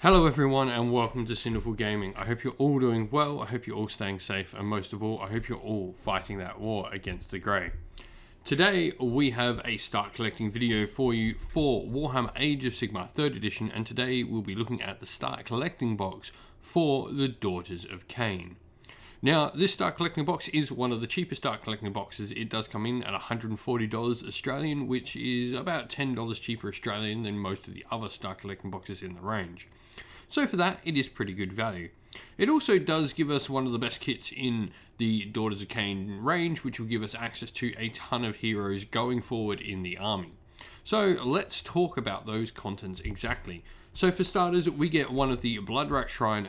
Hello everyone and welcome to Sinful Gaming. I hope you're all doing well, I hope you're all staying safe, and most of all, I hope you're all fighting that war against the Grey. Today we have a start collecting video for you for Warhammer Age of Sigmar 3rd edition, and today we'll be looking at the start collecting box for the Daughters of Khaine. Now, this start collecting box is one of the cheapest start collecting boxes. It does come in at $140 Australian, which is about $10 cheaper Australian than most of the other start collecting boxes in the range. So for that, it is pretty good value. It also does give us one of the best kits in the Daughters of Khaine range, which will give us access to a ton of heroes going forward in the army. So let's talk about those contents exactly. So for starters, we get one of the Bloodrack Shrine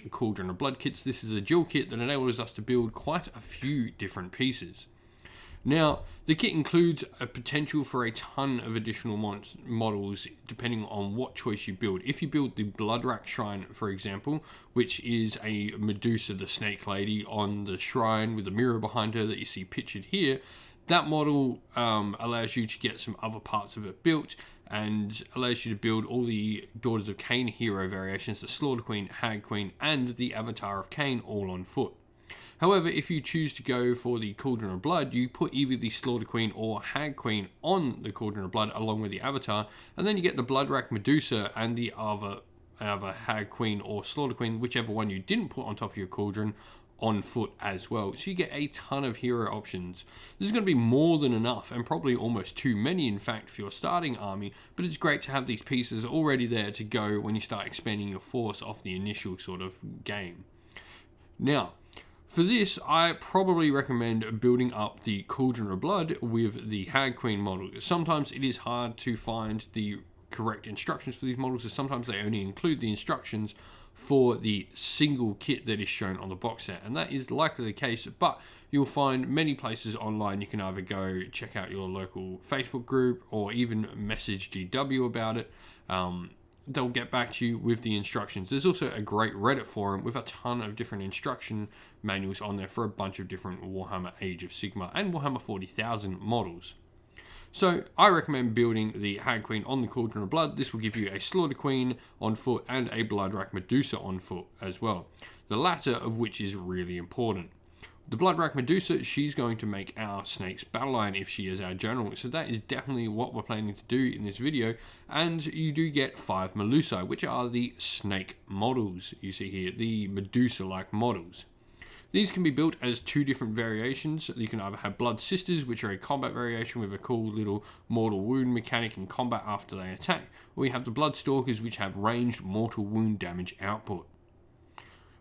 / Cauldron of Blood kits. This is a dual kit that enables us to build quite a few different pieces. Now, the kit includes a potential for a ton of additional models depending on what choice you build. If you build the Bloodrack Shrine, for example, which is a Medusa the Snake Lady on the shrine with a mirror behind her that you see pictured here, that model allows you to get some other parts of it built and allows you to build all the Daughters of Khaine hero variations, the Slaughter Queen, Hag Queen, and the Avatar of Khaine all on foot. However, if you choose to go for the Cauldron of Blood, you put either the Slaughter Queen or Hag Queen on the Cauldron of Blood along with the Avatar, and then you get the Bloodrack Medusa and the other Hag Queen or Slaughter Queen, whichever one you didn't put on top of your Cauldron, on foot as well. So you get a ton of hero options. This is going to be more than enough, and probably almost too many in fact for your starting army, but it's great to have these pieces already there to go when you start expanding your force off the initial sort of game. Now, for this, I probably recommend building up the Cauldron of Blood with the Hag Queen model. Sometimes it is hard to find the correct instructions for these models, as sometimes they only include the instructions for the single kit that is shown on the box set, and that is likely the case, but you'll find many places online. You can either go check out your local Facebook group or even message GW about it. They'll get back to you with the instructions. There's also a great Reddit forum with a ton of different instruction manuals on there for a bunch of different Warhammer Age of Sigmar and Warhammer 40,000 models. So I recommend building the Hag Queen on the Cauldron of Blood. This will give you a Slaughter Queen on foot and a Bloodrack Medusa on foot as well, the latter of which is really important. The Bloodrack Medusa, she's going to make our Snake's battle line if she is our general, so that is definitely what we're planning to do in this video. And you do get 5 Melusi, which are the snake models you see here, the Medusa-like models. These can be built as 2 different variations. You can either have Blood Sisters, which are a combat variation with a cool little mortal wound mechanic in combat after they attack, or you have the Blood Stalkers, which have ranged mortal wound damage output.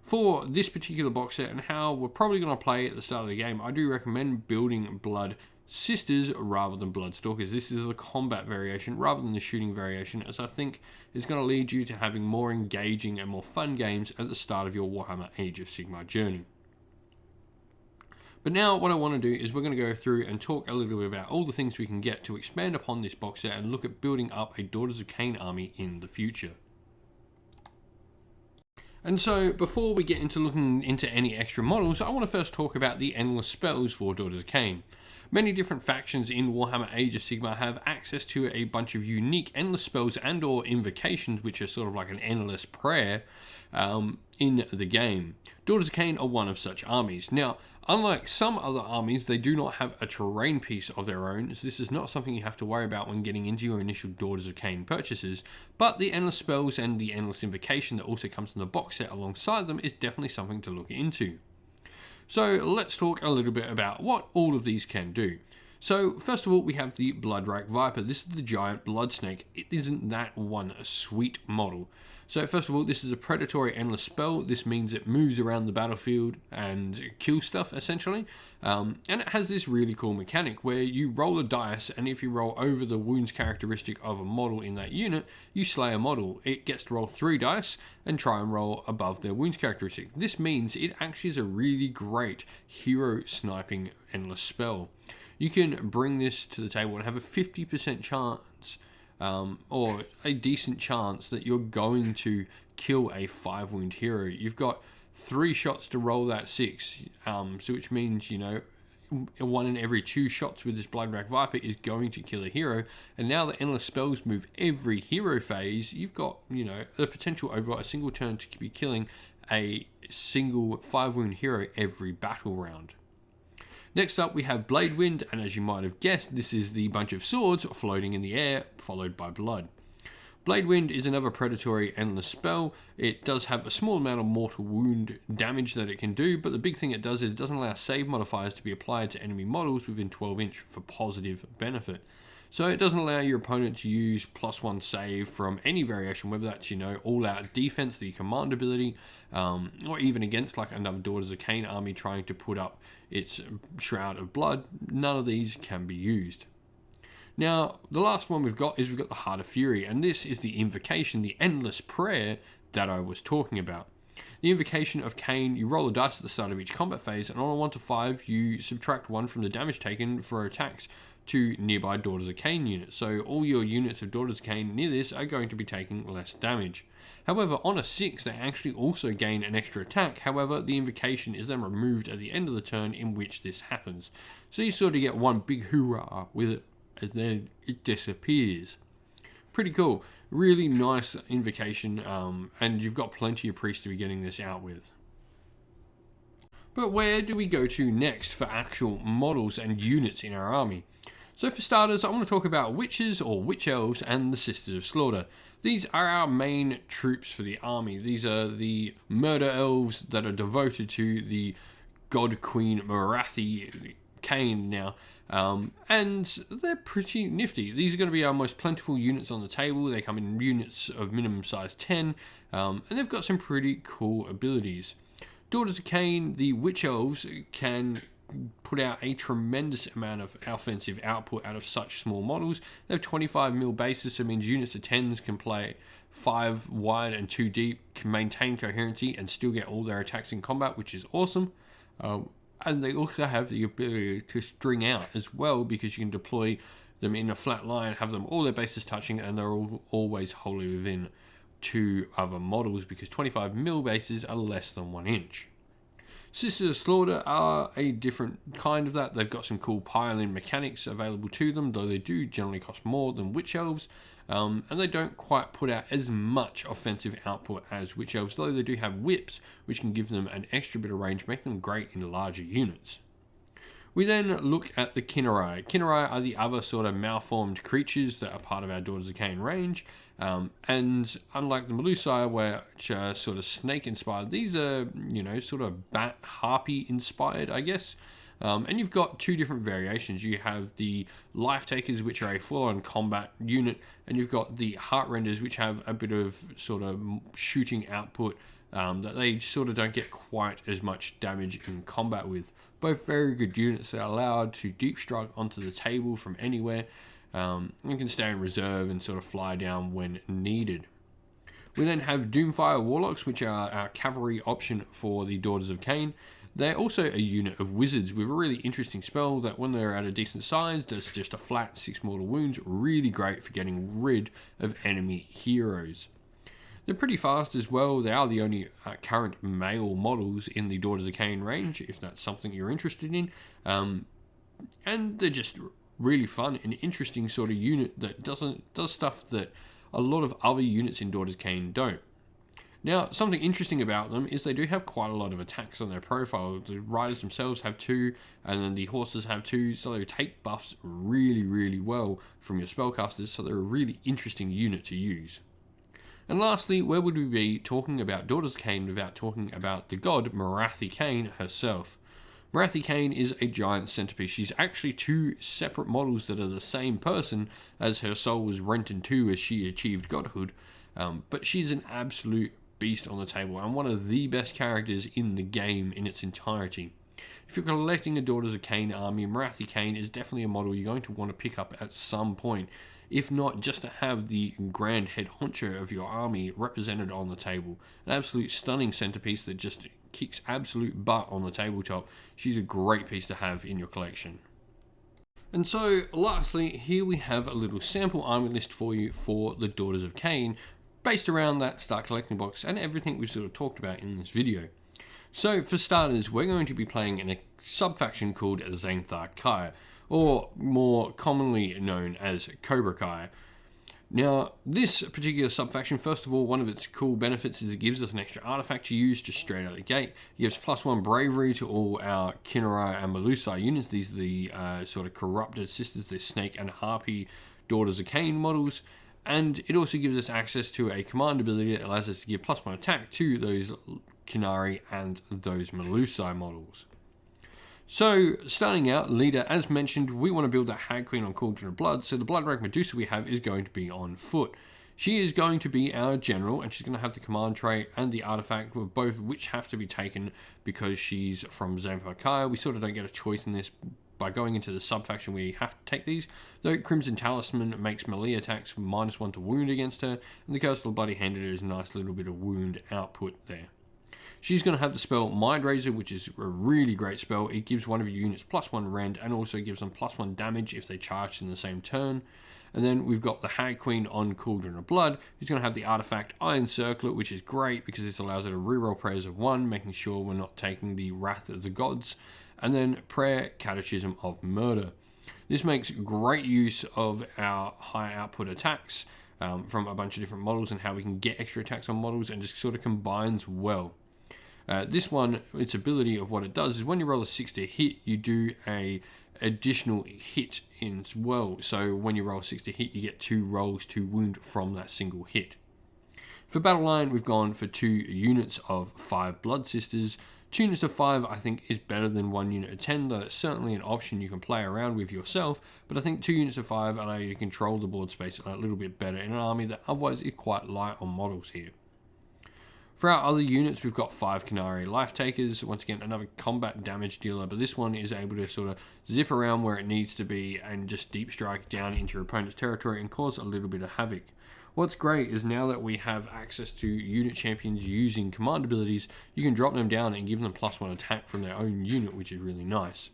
For this particular box set and how we're probably going to play at the start of the game, I do recommend building Blood Sisters rather than Blood Stalkers. This is a combat variation rather than the shooting variation, as I think is going to lead you to having more engaging and more fun games at the start of your Warhammer Age of Sigmar journey. But now what I want to do is we're going to go through and talk a little bit about all the things we can get to expand upon this box set and look at building up a Daughters of Khaine army in the future. And so, before we get into looking into any extra models, I want to first talk about the endless spells for Daughters of Khaine. Many different factions in Warhammer Age of Sigmar have access to a bunch of unique endless spells and or invocations, which are sort of like an endless prayer in the game. Daughters of Khaine are one of such armies. Now, unlike some other armies, they do not have a terrain piece of their own, so this is not something you have to worry about when getting into your initial Daughters of Khaine purchases, but the endless spells and the endless invocation that also comes in the box set alongside them is definitely something to look into. So let's talk a little bit about what all of these can do. So first of all, we have the Bloodrack Viper. This is the giant blood snake. It isn't that one a sweet model. So first of all, this is a predatory endless spell. This means it moves around the battlefield and kills stuff, essentially. And it has this really cool mechanic where you roll a dice, and if you roll over the wounds characteristic of a model in that unit, you slay a model. It gets to roll 3 dice and try and roll above their wounds characteristic. This means it actually is a really great hero sniping endless spell. You can bring this to the table and have a 50% chance or a decent chance that you're going to kill a 5 wound hero. You've got 3 shots to roll that 6, so which means, you know, 1 in every 2 shots with this Bloodwrack Viper is going to kill a hero. And now that Endless Spells move every hero phase, you've got, the potential over a single turn to be killing a single 5-wound hero every battle round. Next up, we have Blade Wind, and as you might have guessed, this is the bunch of swords floating in the air, followed by blood. Blade Wind is another predatory endless spell. It does have a small amount of mortal wound damage that it can do, but the big thing it does is it doesn't allow save modifiers to be applied to enemy models within 12 inch for positive benefit. So it doesn't allow your opponent to use +1 save from any variation, whether that's, all-out defense, the command ability, or even against like another Daughters of Khaine army trying to put up its Shroud of Blood. None of these can be used. Now, the last one we've got the Heart of Fury, and this is the invocation, the endless prayer that I was talking about. The Invocation of Khaine, you roll a dice at the start of each combat phase, and on a 1 to 5, you subtract 1 from the damage taken for attacks to nearby Daughters of Khaine units. So all your units of Daughters of Khaine near this are going to be taking less damage. However, on a 6, they actually also gain an extra attack. However, the invocation is then removed at the end of the turn in which this happens. So you sort of get one big hoorah with it, as then it disappears. Pretty cool. Really nice invocation, and you've got plenty of priests to be getting this out with. But where do we go to next for actual models and units in our army? So for starters, I want to talk about witches or witch elves and the Sisters of Slaughter. These are our main troops for the army. These are the murder elves that are devoted to the god queen Morathi Khaine now. And they're pretty nifty. These are going to be our most plentiful units on the table. They come in units of minimum size 10, and they've got some pretty cool abilities. Daughters of Khaine, the witch elves, can put out a tremendous amount of offensive output out of such small models. They have 25 mil bases, so it means units of 10s can play 5 wide and 2 deep, can maintain coherency and still get all their attacks in combat, which is awesome. And they also have the ability to string out as well, because you can deploy them in a flat line, have them all their bases touching, and they're always wholly within 2 other models, because 25 mil bases are less than 1 inch. Sisters of Slaughter are a different kind of that. They've got some cool pile-in mechanics available to them, though they do generally cost more than witch elves, and they don't quite put out as much offensive output as witch elves, though they do have whips, which can give them an extra bit of range, making them great in larger units. We then look at the Kinnerai. Kinnerai are the other sort of malformed creatures that are part of our Daughters of Khaine range. And unlike the Melusai, which are sort of snake inspired, these are, sort of bat harpy inspired, I guess. And you've got 2 different variations. You have the Life Takers, which are a full-on combat unit, and you've got the Heartrenders, which have a bit of sort of shooting output that they sort of don't get quite as much damage in combat with. Both very good units that are allowed to deep strike onto the table from anywhere, and can stay in reserve and sort of fly down when needed. We then have Doomfire Warlocks, which are our cavalry option for the Daughters of Khaine. They're also a unit of wizards with a really interesting spell that, when they're at a decent size, does just a flat 6 mortal wounds. Really great for getting rid of enemy heroes. They're pretty fast as well. They are the only current male models in the Daughters of Khaine range, if that's something you're interested in. And they're just really fun and interesting sort of unit that does stuff that a lot of other units in Daughters of Khaine don't. Now, something interesting about them is they do have quite a lot of attacks on their profile. The riders themselves have 2, and then the horses have 2, so they take buffs really, really well from your spellcasters, so they're a really interesting unit to use. And lastly, where would we be talking about Daughters of Khaine without talking about the god Morathi Khaine herself? Morathi Khaine is a giant centipede. She's actually 2 separate models that are the same person, as her soul was rent in 2 as she achieved godhood, but she's an absolute beast on the table and one of the best characters in the game in its entirety. If you're collecting a Daughters of Khaine army, Morathi Khaine is definitely a model you're going to want to pick up at some point, if not just to have the grand head honcho of your army represented on the table. An absolute stunning centerpiece that just kicks absolute butt on the tabletop. She's a great piece to have in your collection. And so, lastly, here we have a little sample army list for you for the Daughters of Khaine, based around that Start Collecting box and everything we've sort of talked about in this video. So for starters, we're going to be playing in a sub-faction called Daughters Khaine, or more commonly known as Cobra Kai. Now, this particular sub-faction, first of all, one of its cool benefits is it gives us an extra artifact to use just straight out of the gate. It gives +1 bravery to all our Kinnari and Melusai units. These are the sort of corrupted sisters, the Snake and Harpy Daughters of Khaine models. And it also gives us access to a command ability that allows us to give +1 attack to those Kinnari and those Melusai models. So, starting out, leader, as mentioned, we want to build that Hag Queen on Cauldron of Blood, so the Blood Rag Medusa we have is going to be on foot. She is going to be our general, and she's going to have the command trait and the artifact, both which have to be taken because she's from Zanzibar. We sort of don't get a choice in this. By going into the sub-faction, we have to take these, though Crimson Talisman makes melee attacks -1 to wound against her, and the Curse of the Bloody Handed is a nice little bit of wound output there. She's going to have the spell Mind Razor, which is a really great spell. It gives one of your units +1 rend and also gives them +1 damage if they charge in the same turn. And then we've got the Hag Queen on Cauldron of Blood, who's going to have the artifact Iron Circlet, which is great because this allows her to reroll prayers of 1, making sure we're not taking the Wrath of the Gods. And then Prayer Catechism of Murder. This makes great use of our high output attacks from a bunch of different models and how we can get extra attacks on models, and just sort of combines well. This one, its ability of what it does is when you roll a 6 to hit, you do a additional hit as well. So when you roll a 6 to hit, you get 2 rolls to wound from that single hit. For Battle Line, we've gone for 2 units of 5 Blood Sisters. 2 units of 5, I think, is better than 1 unit of 10, though it's certainly an option you can play around with yourself. But I think 2 units of 5 allow you to control the board space a little bit better in an army that otherwise is quite light on models here. For our other units, we've got 5 Kinnari Life Takers. Once again, another combat damage dealer, but this one is able to sort of zip around where it needs to be and just deep strike down into your opponent's territory and cause a little bit of havoc. What's great is now that we have access to unit champions using command abilities, you can drop them down and give them +1 attack from their own unit, which is really nice.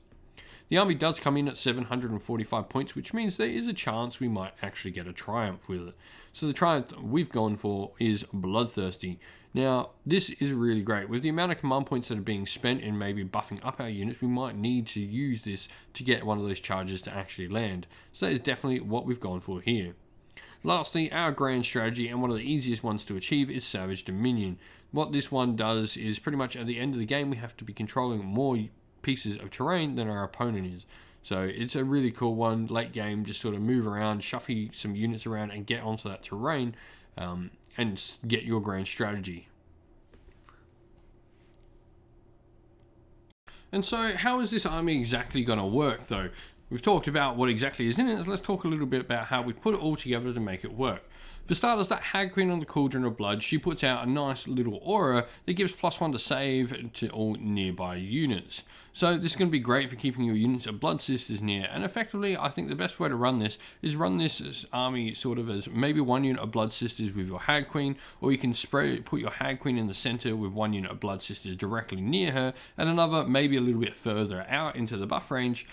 The army does come in at 745 points, which means there is a chance we might actually get a triumph with it. So the triumph we've gone for is Bloodthirsty. Now, this is really great. With the amount of command points that are being spent in maybe buffing up our units, we might need to use this to get one of those charges to actually land. So that is definitely what we've gone for here. Lastly, our grand strategy, and one of the easiest ones to achieve, is Savage Dominion. What this one does is pretty much at the end of the game, we have to be controlling more pieces of terrain than our opponent is. So it's a really cool one. Late game, just sort of move around, shuffle some units around and get onto that terrain and get your grand strategy. And so how is this army exactly going to work though? We've talked about what exactly is in it, so let's talk a little bit about how we put it all together to make it work. For starters, that Hag Queen on the Cauldron of Blood, she puts out a nice little aura that gives +1 to save to all nearby units. So this is going to be great for keeping your units of Blood Sisters near, and effectively I think the best way to run this is run this army sort of as maybe 1 unit of Blood Sisters with your Hag Queen, or you can put your Hag Queen in the center with 1 unit of Blood Sisters directly near her, and another maybe a little bit further out into the buff range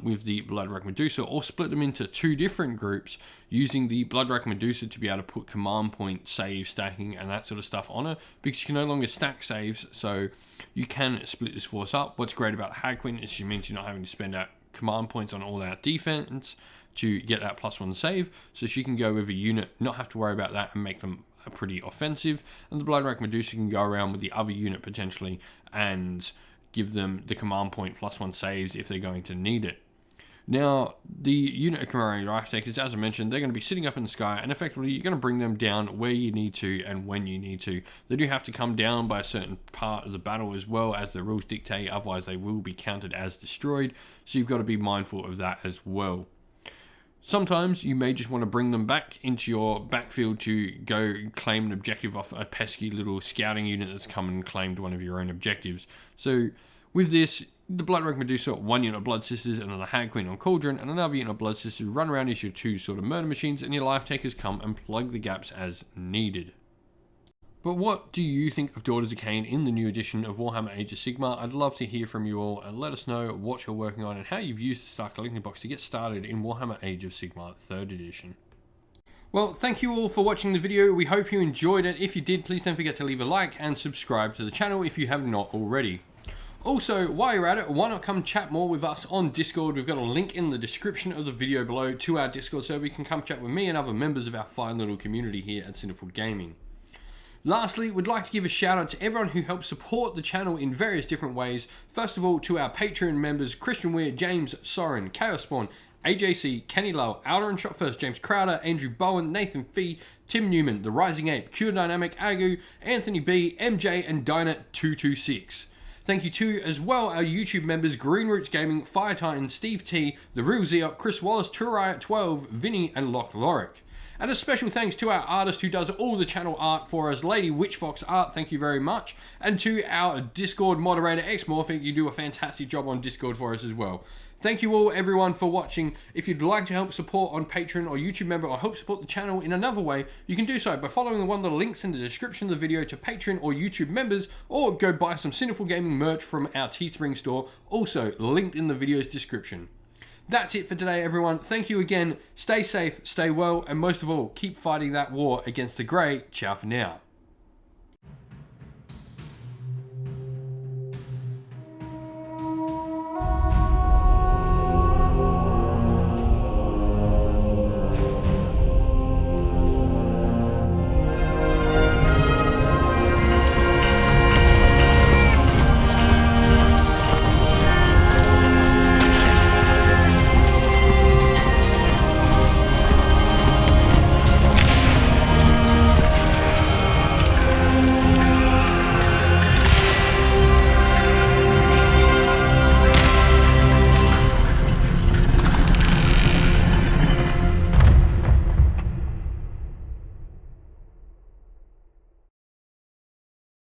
with the Blood Rag Medusa, or split them into 2 different groups using the Blood Rag Medusa to be able to put command point save stacking and that sort of stuff on her, because you can no longer stack saves, so you can split this force up. What's great about Hag Queen is she means you're not having to spend out command points on all out defense to get that +1 save, so she can go with a unit, not have to worry about that, and make them pretty offensive. And the Blood Rag Medusa can go around with the other unit potentially and give them the command point +1 saves if they're going to need it. Now, the unit of Kinnari Life Takers, as I mentioned, they're going to be sitting up in the sky, and effectively you're going to bring them down where you need to and when you need to. They do have to come down by a certain part of the battle as well, as the rules dictate, otherwise they will be counted as destroyed, so you've got to be mindful of that as well. Sometimes you may just want to bring them back into your backfield to go claim an objective off a pesky little scouting unit that's come and claimed one of your own objectives. So with this, the Blood Rag Medusa, 1 unit of Blood Sisters, and then the Hag Queen on Cauldron, and another unit of Blood Sisters run around as your 2 sort of murder machines, and your Life Takers come and plug the gaps as needed. But what do you think of Daughters of Khaine in the new edition of Warhammer Age of Sigmar? I'd love to hear from you all, and let us know what you're working on and how you've used the Start Collecting Box to get started in Warhammer Age of Sigmar 3rd edition. Well, thank you all for watching the video. We hope you enjoyed it. If you did, please don't forget to leave a like and subscribe to the channel if you have not already. Also, while you're at it, why not come chat more with us on Discord? We've got a link in the description of the video below to our Discord server. You can come chat with me and other members of our fine little community here at Sinful Gaming. Lastly, we'd like to give a shout out to everyone who helps support the channel in various different ways. First of all, to our Patreon members, Christian Weir, James Soren, Chaos Spawn, AJC, Kenny Lowe, Outer and Shot First, James Crowder, Andrew Bowen, Nathan Fee, Tim Newman, The Rising Ape, Cure Dynamic, Agu, Anthony B, MJ, and Dyna226. Thank you to, as well, our YouTube members, Green Roots Gaming, Fire Titan, Steve T, The Real Zeot, Chris Wallace, Turiot12, Vinny, and Loch Lorick. And a special thanks to our artist who does all the channel art for us, Lady Witchfox Art, thank you very much. And to our Discord moderator, Xmorphic, you do a fantastic job on Discord for us as well. Thank you all, everyone, for watching. If you'd like to help support on Patreon or YouTube member or help support the channel in another way, you can do so by following one of the links in the description of the video to Patreon or YouTube members, or go buy some Sinful Gaming merch from our Teespring store, also linked in the video's description. That's it for today, everyone. Thank you again. Stay safe, stay well, and most of all, keep fighting that war against the Grey. Ciao for now.